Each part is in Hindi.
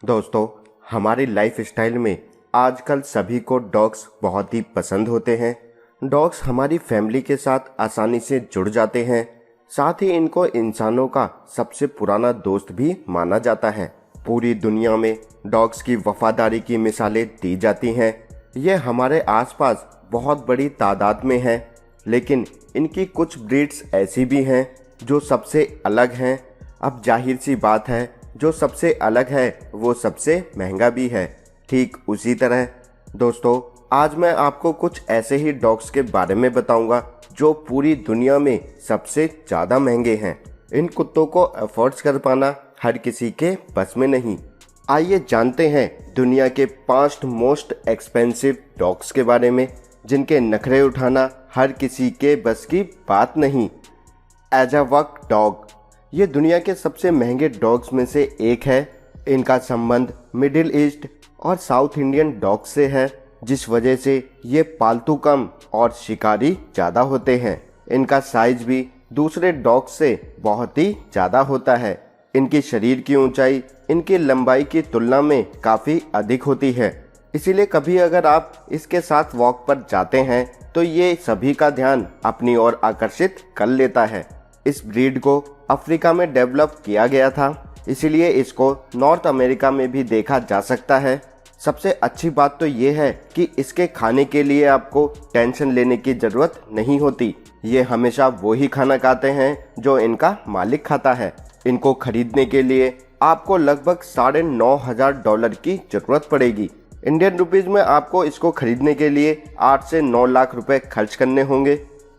दोस्तों, हमारी लाइफस्टाइल में आजकल सभी को डॉग्स बहुत ही पसंद होते हैं। डॉग्स हमारी फैमिली के साथ आसानी से जुड़ जाते हैं। साथ ही इनको इंसानों का सबसे पुराना दोस्त भी माना जाता है। पूरी दुनिया में डॉग्स की वफादारी की मिसालें दी जाती हैं। ये हमारे आसपास बहुत बड़ी तादाद में हैं, लेकिन इनकी कुछ ब्रीड्स ऐसी भी हैं जो सबसे अलग हैं। अब जाहिर सी बात है, जो सबसे अलग है वो सबसे महंगा भी है। ठीक उसी तरह दोस्तों, आज मैं आपको कुछ ऐसे ही डॉग्स के बारे में बताऊंगा जो पूरी दुनिया में सबसे ज़्यादा महंगे हैं। इन कुत्तों को अफोर्ड कर पाना हर किसी के बस में नहीं। आइए जानते हैं दुनिया के 5 मोस्ट एक्सपेंसिव डॉग्स के बारे में, जिनके नखरे उठाना हर किसी के बस की बात नहीं। एजावक डॉग ये दुनिया के सबसे महंगे डॉग्स में से एक है। इनका संबंध मिडिल ईस्ट और साउथ इंडियन डॉग से है, जिस वजह से ये पालतू कम और शिकारी ज़्यादा होते हैं। इनका साइज भी दूसरे डॉग से बहुत ही ज़्यादा होता है। इनकी शरीर की ऊंचाई इनकी लंबाई की तुलना में काफ़ी अधिक होती है। इसीलिए कभी अगर आप इसके साथ वॉक पर जाते हैं तो ये सभी का ध्यान अपनी ओर आकर्षित कर लेता है। इस ब्रीड को अफ्रीका में डेवलप किया गया था, इसीलिए इसको नॉर्थ अमेरिका में भी देखा जा सकता है। सबसे अच्छी बात तो ये है कि इसके खाने के लिए आपको टेंशन लेने की ज़रूरत नहीं होती। ये हमेशा वही खाना खाते हैं जो इनका मालिक खाता है। इनको खरीदने के लिए आपको लगभग $9,500 की ज़रूरत पड़ेगी। इंडियन रुपीज़ में आपको इसको खरीदने के लिए 8 से 9 लाख रुपए खर्च करने होंगे।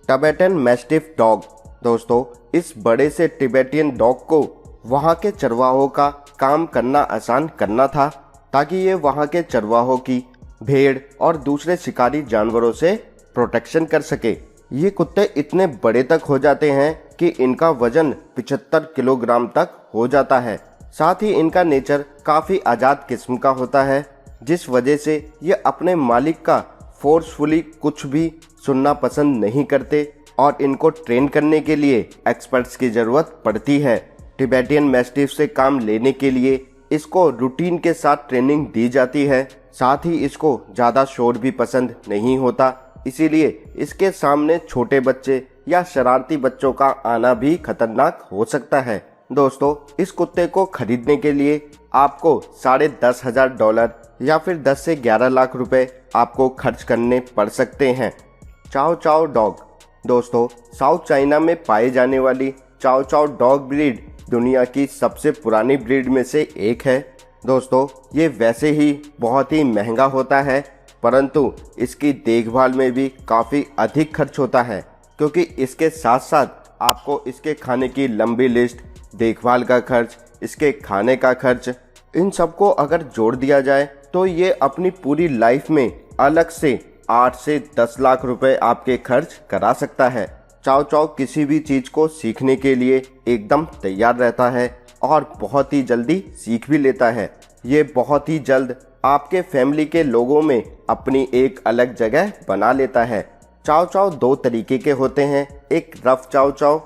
टिबेटन मैस्टिफ डॉग दोस्तों, इस बड़े से टिबेटियन डॉग को वहाँ के चरवाहों का काम करना आसान करना था, ताकि ये वहाँ के चरवाहों की भेड़ और दूसरे शिकारी जानवरों से प्रोटेक्शन कर सके। ये कुत्ते इतने बड़े तक हो जाते हैं कि इनका वजन 75 किलोग्राम तक हो जाता है। साथ ही इनका नेचर काफ़ी आज़ाद किस्म का होता है, जिस वजह से ये अपने मालिक का फोर्सफुली कुछ भी सुनना पसंद नहीं करते और इनको ट्रेन करने के लिए एक्सपर्ट्स की ज़रूरत पड़ती है। टिबेटियन मैस्टिफ से काम लेने के लिए इसको रूटीन के साथ ट्रेनिंग दी जाती है। साथ ही इसको ज़्यादा शोर भी पसंद नहीं होता, इसीलिए इसके सामने छोटे बच्चे या शरारती बच्चों का आना भी खतरनाक हो सकता है। दोस्तों, इस कुत्ते को खरीदने के लिए आपको $10,500 या फिर 10 से 11 लाख रुपए आपको खर्च करने पड़ सकते हैं। चाओ चाओ डॉग दोस्तों, साउथ चाइना में पाई जाने वाली चाओ चाओ डॉग ब्रीड दुनिया की सबसे पुरानी ब्रीड में से एक है। दोस्तों, ये वैसे ही बहुत ही महंगा होता है, परंतु इसकी देखभाल में भी काफ़ी अधिक खर्च होता है, क्योंकि इसके साथ साथ आपको इसके खाने की लंबी लिस्ट, देखभाल का खर्च, इसके खाने का खर्च, इन सबको अगर जोड़ दिया जाए तो ये अपनी पूरी लाइफ में अलग से 8 से 10 लाख रुपए आपके खर्च करा सकता है। चाओ चाओ किसी भी चीज़ को सीखने के लिए एकदम तैयार रहता है और बहुत ही जल्दी सीख भी लेता है। ये बहुत ही जल्द आपके फैमिली के लोगों में अपनी एक अलग जगह बना लेता है। चाओ चाओ 2 तरीके के होते हैं, एक रफ चाओ चाओ,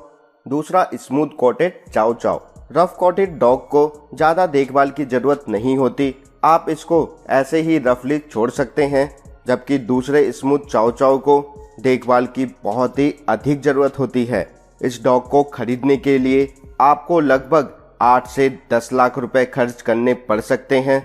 दूसरा स्मूथ कोटेड चाओ चाओ। रफ कोटेड डॉग को ज़्यादा देखभाल की ज़रूरत नहीं होती, आप इसको ऐसे ही रफली छोड़ सकते हैं, जबकि दूसरे स्मूथ चाओ चाओ को देखभाल की बहुत ही अधिक ज़रूरत होती है। इस डॉग को खरीदने के लिए आपको लगभग 8 से 10 लाख रुपए खर्च करने पड़ सकते हैं।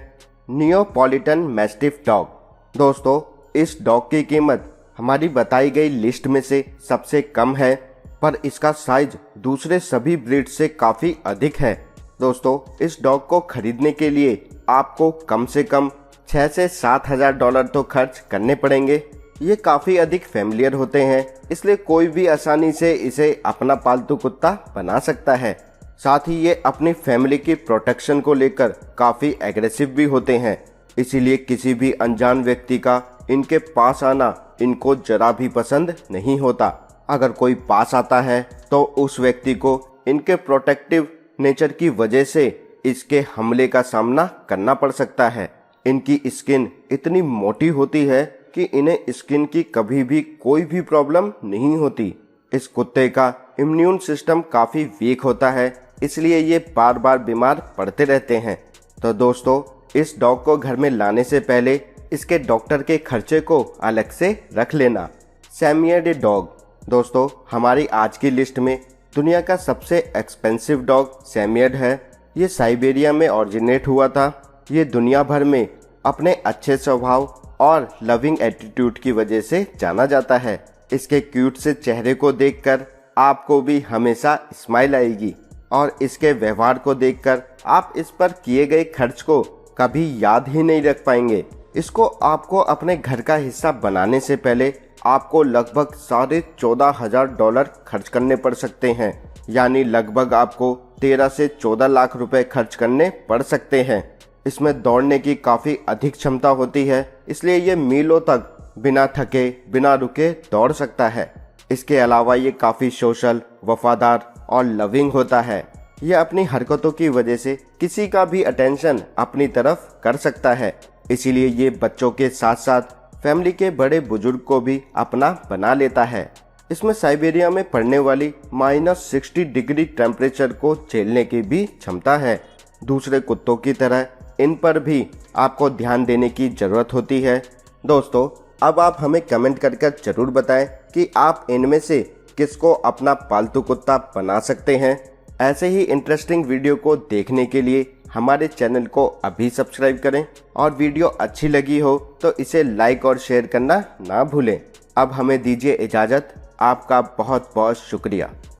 नियोपॉलिटन मैस्टिफ डॉग दोस्तों, इस डॉग की कीमत हमारी बताई गई लिस्ट में से सबसे कम है, पर इसका साइज दूसरे सभी ब्रीड से काफ़ी अधिक है। दोस्तों, इस डॉग को खरीदने के लिए आपको कम से कम $6,000 से $7,000 तो खर्च करने पड़ेंगे। ये काफ़ी अधिक फैमिलियर होते हैं, इसलिए कोई भी आसानी से इसे अपना पालतू कुत्ता बना सकता है। साथ ही ये अपनी फैमिली की प्रोटेक्शन को लेकर काफ़ी एग्रेसिव भी होते हैं, इसीलिए किसी भी अनजान व्यक्ति का इनके पास आना इनको जरा भी पसंद नहीं होता। अगर कोई पास आता है तो उस व्यक्ति को इनके प्रोटेक्टिव नेचर की वजह से इसके हमले का सामना करना पड़ सकता है। इनकी स्किन इतनी मोटी होती है कि इन्हें स्किन की कभी भी कोई भी प्रॉब्लम नहीं होती। इस कुत्ते का इम्यून सिस्टम काफ़ी वीक होता है, इसलिए ये बार बार बीमार पड़ते रहते हैं। तो दोस्तों, इस डॉग को घर में लाने से पहले इसके डॉक्टर के खर्चे को अलग से रख लेना। सैमियड डॉग। दोस्तों, हमारी आज की लिस्ट में दुनिया का सबसे एक्सपेंसिव डॉग सैमियड है। ये साइबेरिया में ओरिजिनेट हुआ था। ये दुनिया भर में अपने अच्छे स्वभाव और लविंग एटीट्यूड की वजह से जाना जाता है। इसके क्यूट से चेहरे को देखकर आपको भी हमेशा स्माइल आएगी और इसके व्यवहार को देखकर आप इस पर किए गए खर्च को कभी याद ही नहीं रख पाएंगे। इसको आपको अपने घर का हिस्सा बनाने से पहले आपको लगभग $14,500 खर्च करने पड़ सकते हैं, यानी लगभग आपको 13 से 14 लाख रुपए खर्च करने पड़ सकते हैं। इसमें दौड़ने की काफ़ी अधिक क्षमता होती है, इसलिए ये मीलों तक बिना थके बिना रुके दौड़ सकता है। इसके अलावा ये काफ़ी सोशल, वफादार और लविंग होता है। ये अपनी हरकतों की वजह से किसी का भी अटेंशन अपनी तरफ कर सकता है, इसीलिए ये बच्चों के साथ साथ फैमिली के बड़े बुजुर्ग को भी अपना बना लेता है। इसमें साइबेरिया में पड़ने वाली -60 डिग्री टेम्परेचर को झेलने की भी क्षमता है। दूसरे कुत्तों की तरह इन पर भी आपको ध्यान देने की ज़रूरत होती है। दोस्तों, अब आप हमें कमेंट करके ज़रूर बताएं कि आप इनमें से किसको अपना पालतू कुत्ता बना सकते हैं। ऐसे ही इंटरेस्टिंग वीडियो को देखने के लिए हमारे चैनल को अभी सब्सक्राइब करें और वीडियो अच्छी लगी हो तो इसे लाइक और शेयर करना ना भूलें। अब हमें दीजिए इजाज़त। आपका बहुत बहुत शुक्रिया।